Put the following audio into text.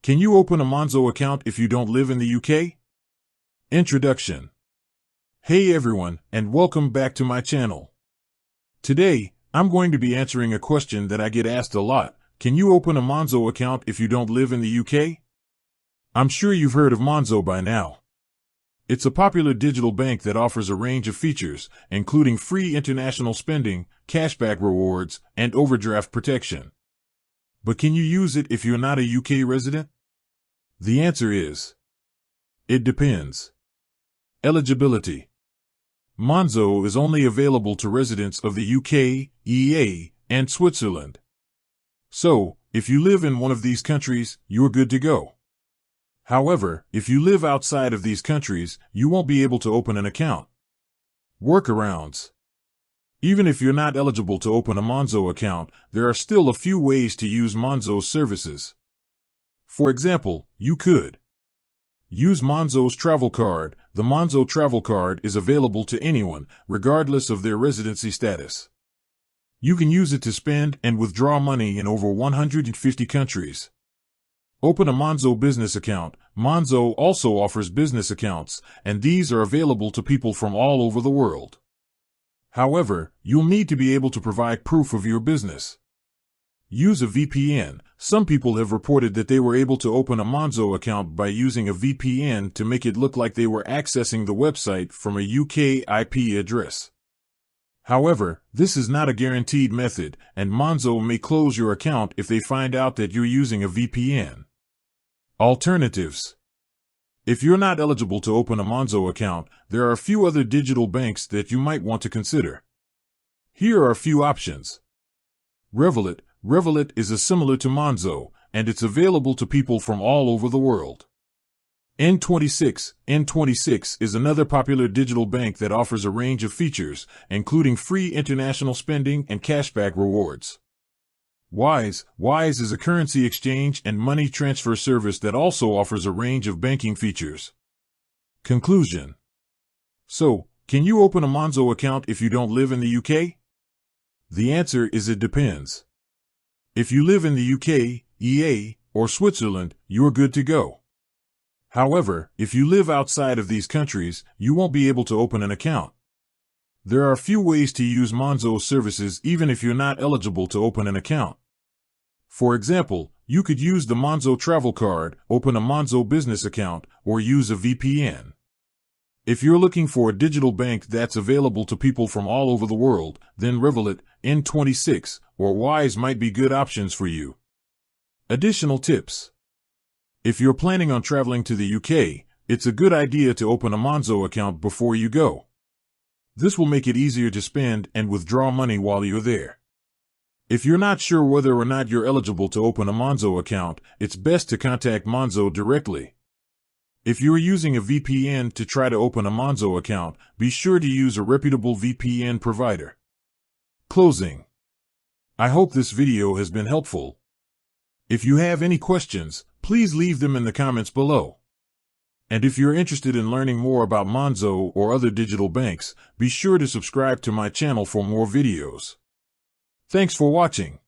Can you open a Monzo account if you don't live in the UK? Introduction. Hey everyone, and welcome back to my channel. Today, I'm going to be answering a question that I get asked a lot. Can you open a Monzo account if you don't live in the UK? I'm sure you've heard of Monzo by now. It's a popular digital bank that offers a range of features, including free international spending, cashback rewards, and overdraft protection. But can you use it if you're not a UK resident? The answer is, it depends. Eligibility. Monzo is only available to residents of the UK, EA, and Switzerland. So, if you live in one of these countries, you're good to go. However, if you live outside of these countries, you won't be able to open an account. Workarounds. Even if you're not eligible to open a Monzo account, there are still a few ways to use Monzo's services. For example, you could use Monzo's travel card. The Monzo travel card is available to anyone, regardless of their residency status. You can use it to spend and withdraw money in over 150 countries. Open a Monzo business account. Monzo also offers business accounts, and these are available to people from all over the world. However, you'll need to be able to provide proof of your business. Use a VPN. Some people have reported that they were able to open a Monzo account by using a VPN to make it look like they were accessing the website from a UK IP address. However, this is not a guaranteed method, and Monzo may close your account if they find out that you're using a VPN. Alternatives. If you're not eligible to open a Monzo account, there are a few other digital banks that you might want to consider. Here are a few options. Revolut. Revolut is similar to Monzo, and it's available to people from all over the world. N26. N26 is another popular digital bank that offers a range of features, including free international spending and cashback rewards. Wise. Wise is a currency exchange and money transfer service that also offers a range of banking features. Conclusion. So, can you open a Monzo account if you don't live in the UK? The answer is it depends. If you live in the UK, EA, or Switzerland, you're good to go. However, if you live outside of these countries, you won't be able to open an account. There are a few ways to use Monzo's services even if you're not eligible to open an account. For example, you could use the Monzo travel card, open a Monzo business account, or use a VPN. If you're looking for a digital bank that's available to people from all over the world, then Revolut, N26, or Wise might be good options for you. Additional tips. If you're planning on traveling to the UK, it's a good idea to open a Monzo account before you go. This will make it easier to spend and withdraw money while you're there. If you're not sure whether or not you're eligible to open a Monzo account, it's best to contact Monzo directly. If you're using a VPN to try to open a Monzo account, be sure to use a reputable VPN provider. Closing. I hope this video has been helpful. If you have any questions, please leave them in the comments below. And if you're interested in learning more about Monzo or other digital banks, be sure to subscribe to my channel for more videos. Thanks for watching.